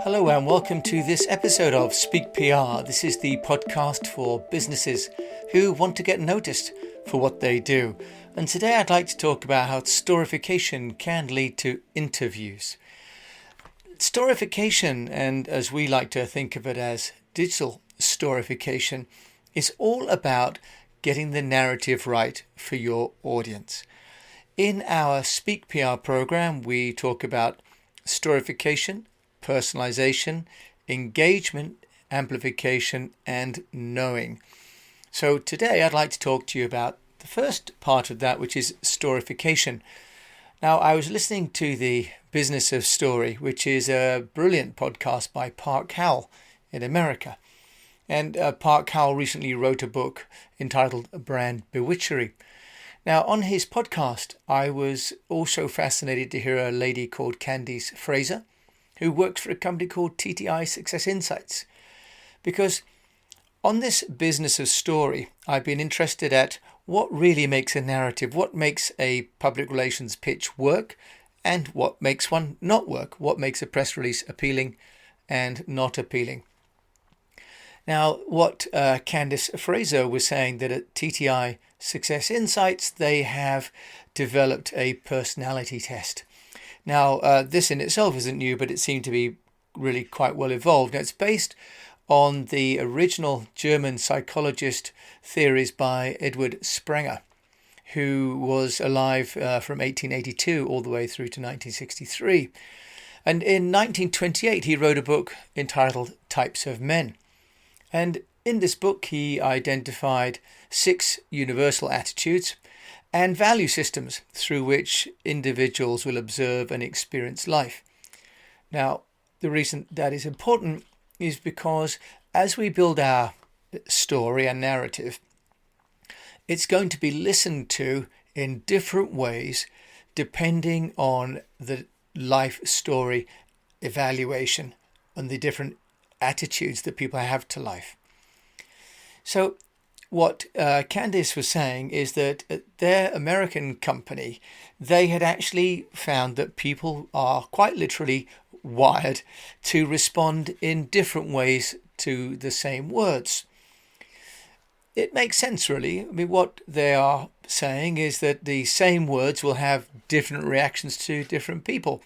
Hello and welcome to this episode of Speak PR. This is the podcast for businesses who want to get noticed for what they do. And today I'd like to talk about how storification can lead to interviews. Storification, and as we like to think of it as digital storification, is all about getting the narrative right for your audience. In our Speak PR program, we talk about storification, personalization, engagement, amplification, and knowing. So today I'd like to talk to you about the first part of that, which is storification. Now, I was listening to the Business of Story, which is a brilliant podcast by Park Howell in America. And Park Howell recently wrote a book entitled Brand Bewitchery. Now, on his podcast, I was also fascinated to hear a lady called Candice Fraser, who works for a company called TTI Success Insights. Because on this Business of Story, I've been interested at what really makes a narrative, what makes a public relations pitch work, and what makes one not work, what makes a press release appealing and not appealing. Now, what Candice Fraser was saying, that at TTI Success Insights, they have developed a personality test. Now, this in itself isn't new, but it seemed to be really quite well evolved. Now, it's based on the original German psychologist theories by Edward Sprenger, who was alive from 1882 all the way through to 1963. And in 1928, he wrote a book entitled Types of Men. And in this book, he identified 6 universal attitudes and value systems through which individuals will observe and experience life. Now, the reason that is important is because as we build our story and narrative, it's going to be listened to in different ways depending on the life story evaluation and the different attitudes that people have to life. So what Candice was saying is that at their American company, they had actually found that people are quite literally wired to respond in different ways to the same words. It makes sense, really. I mean, what they are saying is that the same words will have different reactions to different people.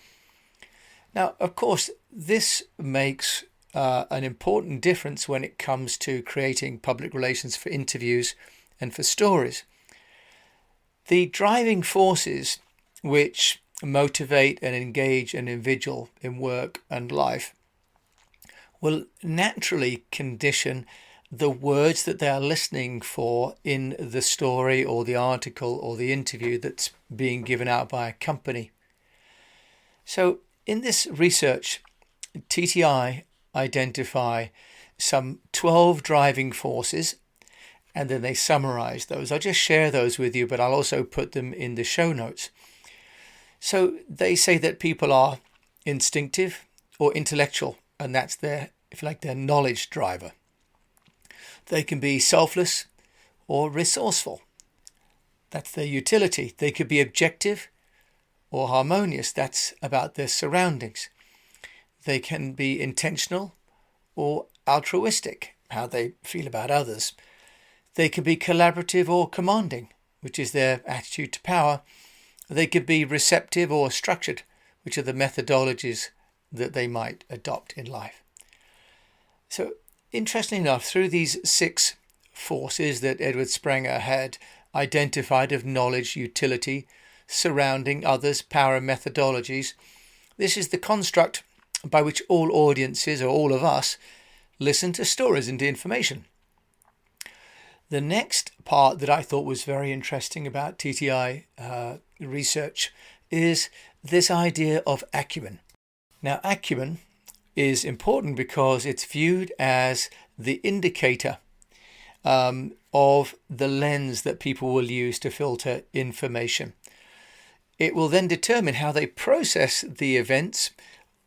Now, of course, this makes an important difference when it comes to creating public relations for interviews and for stories. The driving forces which motivate and engage an individual in work and life will naturally condition the words that they are listening for in the story or the article or the interview that's being given out by a company. So in this research, TTI identify some 12 driving forces, and then they summarize those. I'll just share those with you, but I'll also put them in the show notes. So they say that people are instinctive or intellectual, and that's their, if you like, their knowledge driver. They can be selfless or resourceful. That's their utility. They could be objective or harmonious. That's about their surroundings. They can be intentional or altruistic, how they feel about others. They can be collaborative or commanding, which is their attitude to power. They could be receptive or structured, which are the methodologies that they might adopt in life. So, interestingly enough, through these 6 forces that Edward Sprenger had identified of knowledge, utility, surrounding others, power and methodologies, this is the construct by which all audiences, or all of us, listen to stories and to information. The next part that I thought was very interesting about TTI research is this idea of acumen. Now, acumen is important because it's viewed as the indicator of the lens that people will use to filter information. It will then determine how they process the events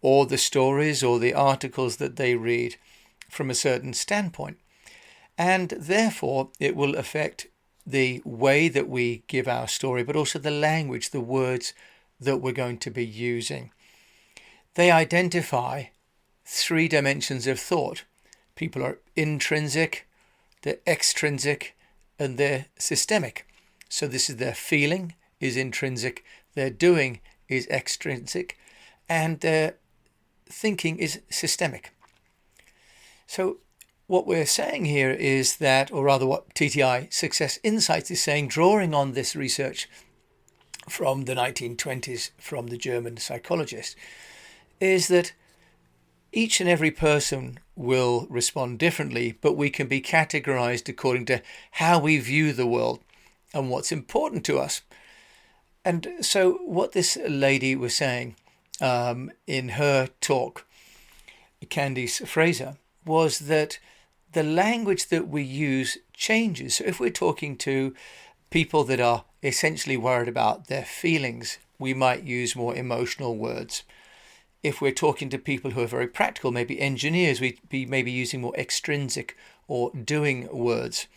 or the stories or the articles that they read from a certain standpoint. And therefore, it will affect the way that we give our story, but also the language, the words that we're going to be using. They identify three dimensions of thought. People are intrinsic, they're extrinsic, and they're systemic. So this is their feeling is intrinsic, their doing is extrinsic, and their thinking is systemic. So what we're saying here is that, or rather what TTI Success Insights is saying, drawing on this research from the 1920s from the German psychologist, is that each and every person will respond differently, but we can be categorized according to how we view the world and what's important to us. And so what this lady was saying in her talk, Candice Fraser, was that the language that we use changes. So if we're talking to people that are essentially worried about their feelings, we might use more emotional words. If we're talking to people who are very practical, maybe engineers, we'd be maybe using more extrinsic or doing words.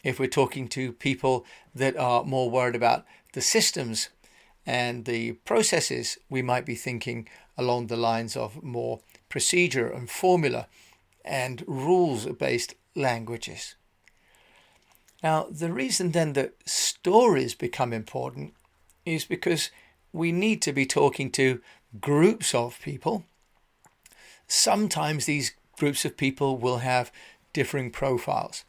If we're talking to people that are more worried about the systems and the processes, we might be thinking along the lines of more procedure and formula and rules-based languages. Now, the reason then that stories become important is because we need to be talking to groups of people. Sometimes these groups of people will have differing profiles.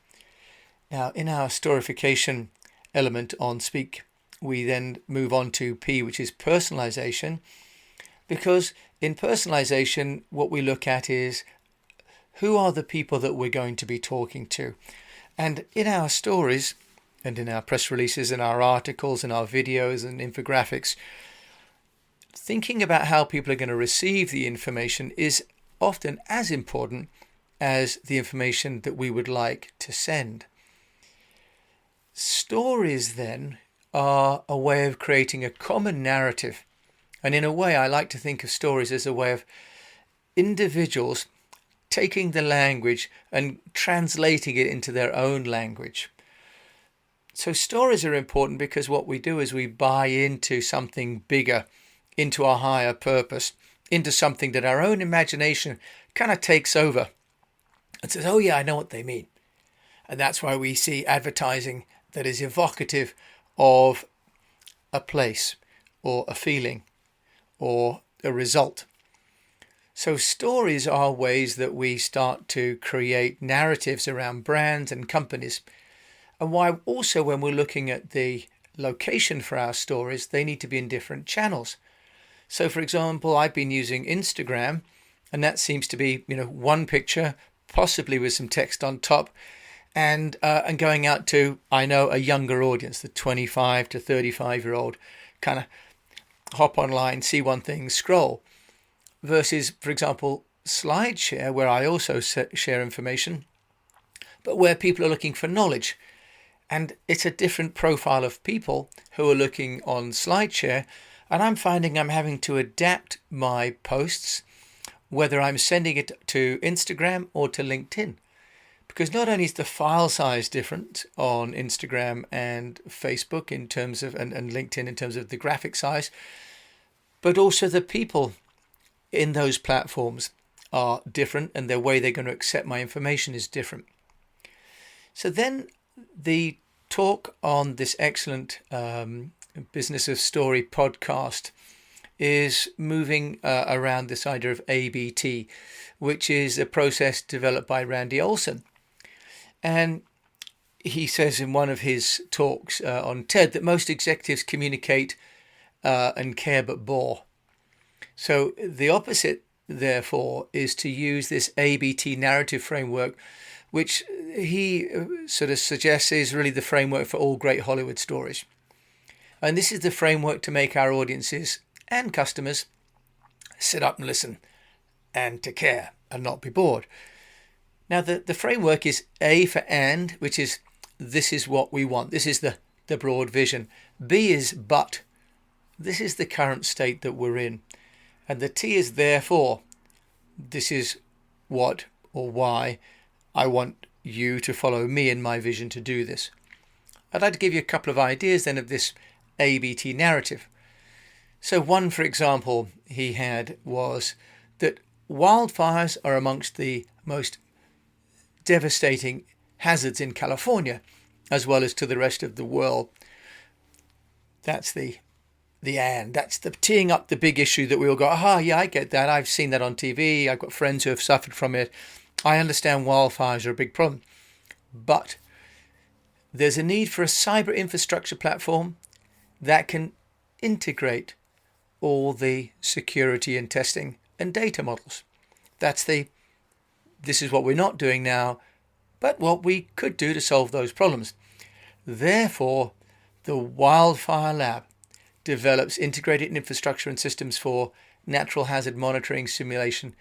Now, in our storification element on Speak, we then move on to P, which is personalization, because in personalization, what we look at is who are the people that we're going to be talking to. And in our stories and in our press releases and our articles and our videos and infographics, thinking about how people are going to receive the information is often as important as the information that we would like to send. Stories then are a way of creating a common narrative. And in a way, I like to think of stories as a way of individuals taking the language and translating it into their own language. So stories are important because what we do is we buy into something bigger, into a higher purpose, into something that our own imagination kind of takes over and says, oh yeah, I know what they mean. And that's why we see advertising that is evocative of a place or a feeling or a result. So stories are ways that we start to create narratives around brands and companies. And why also when we're looking at the location for our stories, they need to be in different channels. So for example, I've been using Instagram, and that seems to be, one picture, possibly with some text on top, and going out to, I know, a younger audience, the 25 to 35-year-old, kind of hop online, see one thing, scroll. Versus, for example, SlideShare, where I also share information, but where people are looking for knowledge. And it's a different profile of people who are looking on SlideShare. And I'm finding I'm having to adapt my posts, whether I'm sending it to Instagram or to LinkedIn. Because not only is the file size different on Instagram and Facebook in terms of, and LinkedIn in terms of the graphic size, but also the people in those platforms are different and the way they're going to accept my information is different. So then the talk on this excellent Business of Story podcast is moving around this idea of ABT, which is a process developed by Randy Olson. And he says in one of his talks on TED that most executives communicate and care but bore. So the opposite, therefore, is to use this ABT narrative framework, which he sort of suggests is really the framework for all great Hollywood stories. And this is the framework to make our audiences and customers sit up and listen and to care and not be bored. Now, the framework is A for and, which is this is what we want. This is the broad vision. B is but. This is the current state that we're in. And the T is therefore. This is what or why I want you to follow me in my vision to do this. I'd like to give you a couple of ideas then of this ABT narrative. So one, for example, he had was that wildfires are amongst the most devastating hazards in California, as well as to the rest of the world. That's that's the teeing up the big issue that we all go, yeah, I get that. I've seen that on TV. I've got friends who have suffered from it. I understand wildfires are a big problem. But there's a need for a cyber infrastructure platform that can integrate all the security and testing and data models. This is what we're not doing now, but what we could do to solve those problems. Therefore, the Wildfire Lab develops integrated infrastructure and systems for natural hazard monitoring, simulation,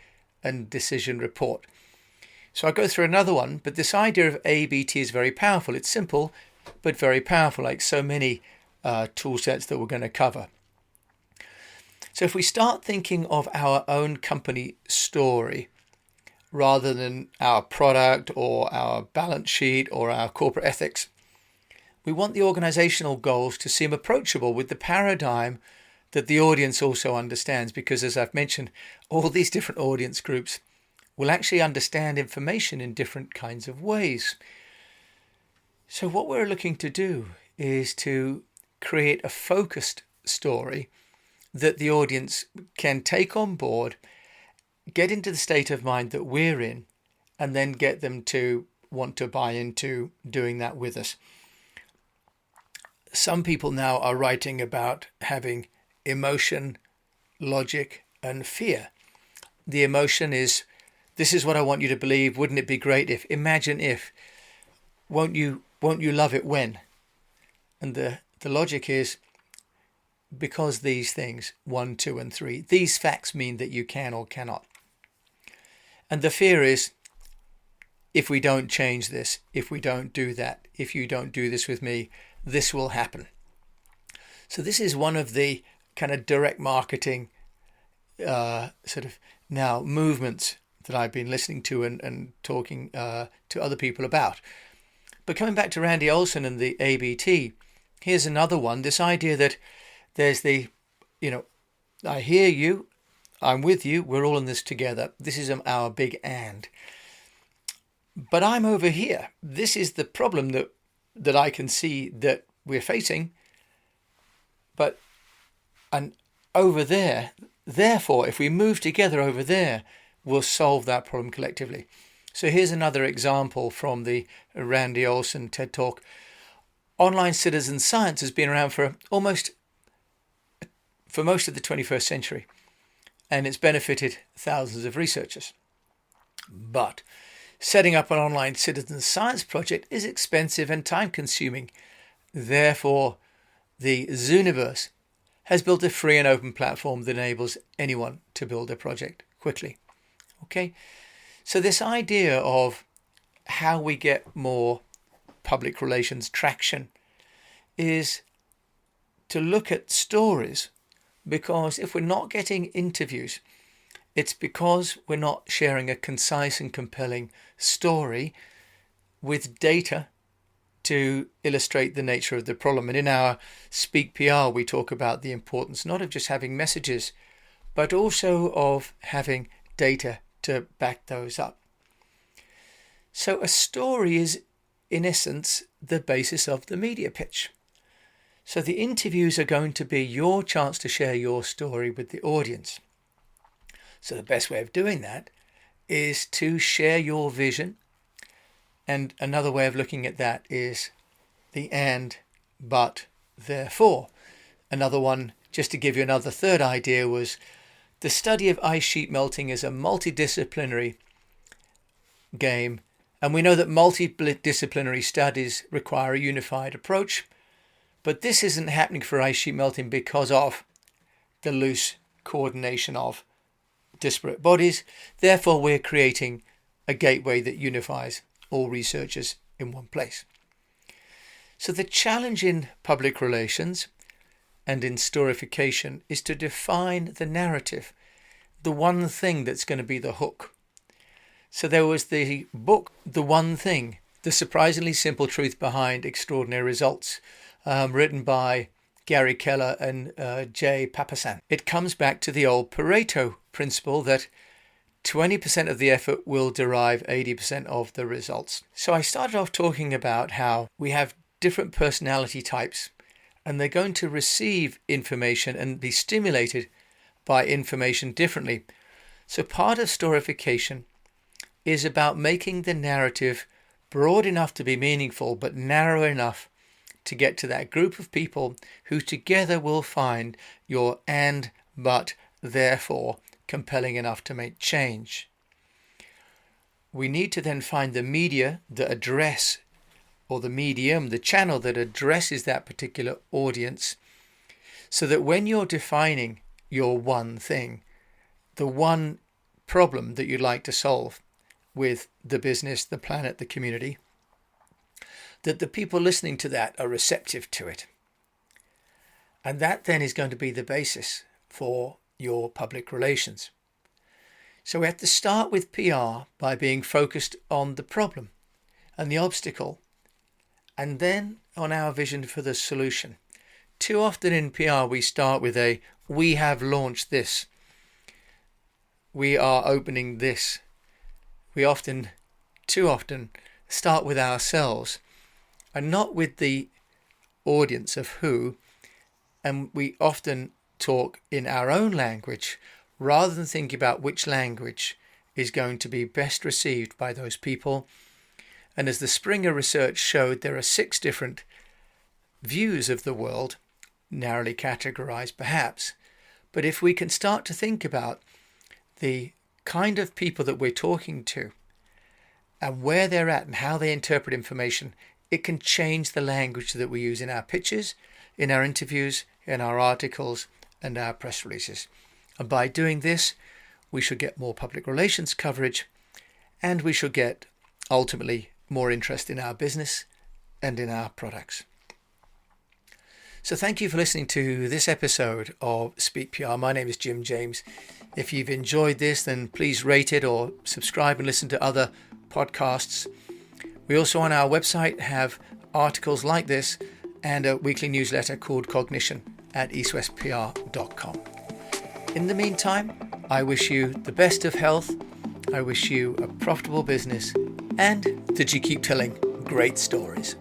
and decision report. So I'll go through another one, but this idea of ABT is very powerful. It's simple, but very powerful, like so many tool sets that we're going to cover. So if we start thinking of our own company story, rather than our product or our balance sheet or our corporate ethics, we want the organizational goals to seem approachable with the paradigm that the audience also understands, because as I've mentioned, all these different audience groups will actually understand information in different kinds of ways. So what we're looking to do is to create a focused story that the audience can take on board, get into the state of mind that we're in, and then get them to want to buy into doing that with us. Some people now are writing about having emotion, logic, and fear. The emotion is, this is what I want you to believe. Wouldn't it be great if? Imagine if. Won't you love it when? And the logic is, because these things, 1, 2, and 3, these facts mean that you can or cannot. And the fear is, if we don't change this, if we don't do that, if you don't do this with me, this will happen. So this is one of the kind of direct marketing sort of now movements that I've been listening to and talking to other people about. But coming back to Randy Olson and the ABT, here's another one, this idea that there's I hear you, I'm with you, we're all in this together. This is our big and. But I'm over here. This is the problem that I can see that we're facing. And over there, therefore, if we move together over there, we'll solve that problem collectively. So here's another example from the Randy Olson TED Talk. Online citizen science has been around for most of the 21st century, and it's benefited thousands of researchers. But setting up an online citizen science project is expensive and time-consuming. Therefore, the Zooniverse has built a free and open platform that enables anyone to build a project quickly. Okay, so this idea of how we get more public relations traction is to look at stories, because if we're not getting interviews, it's because we're not sharing a concise and compelling story with data to illustrate the nature of the problem. And in our Speak PR, we talk about the importance not of just having messages, but also of having data to back those up. So a story is, in essence, the basis of the media pitch. So the interviews are going to be your chance to share your story with the audience. So the best way of doing that is to share your vision. And another way of looking at that is the and, but, therefore. Another one, just to give you another third idea, was the study of ice sheet melting is a multidisciplinary game. And we know that multidisciplinary studies require a unified approach. But this isn't happening for ice sheet melting because of the loose coordination of disparate bodies. Therefore, we're creating a gateway that unifies all researchers in one place. So the challenge in public relations and in storification is to define the narrative, the one thing that's going to be the hook. So there was the book, The One Thing, The Surprisingly Simple Truth Behind Extraordinary Results, written by Gary Keller and Jay Papasan. It comes back to the old Pareto principle that 20% of the effort will derive 80% of the results. So I started off talking about how we have different personality types, and they're going to receive information and be stimulated by information differently. So part of Storification is about making the narrative broad enough to be meaningful, but narrow enough to get to that group of people who together will find your and, but, therefore compelling enough to make change. We need to then find the media that address, or the medium, the channel that addresses that particular audience, so that when you're defining your one thing, the one problem that you'd like to solve with the business, the planet, the community, that the people listening to that are receptive to it. And that then is going to be the basis for your public relations. So we have to start with PR by being focused on the problem and the obstacle, and then on our vision for the solution. Too often in PR we start with we have launched this, we are opening this. We too often start with ourselves and not with the audience of who, and we often talk in our own language rather than think about which language is going to be best received by those people. And as the Springer research showed, there are 6 different views of the world, narrowly categorized perhaps. But if we can start to think about the kind of people that we're talking to and where they're at and how they interpret information, it can change the language that we use in our pitches, in our interviews, in our articles, and our press releases. And by doing this, we should get more public relations coverage, and we should get, ultimately, more interest in our business and in our products. So thank you for listening to this episode of Speak PR. My name is Jim James. If you've enjoyed this, then please rate it or subscribe and listen to other podcasts. We also on our website have articles like this and a weekly newsletter called Cognition at eastwestpr.com. In the meantime, I wish you the best of health. I wish you a profitable business, and that you keep telling great stories.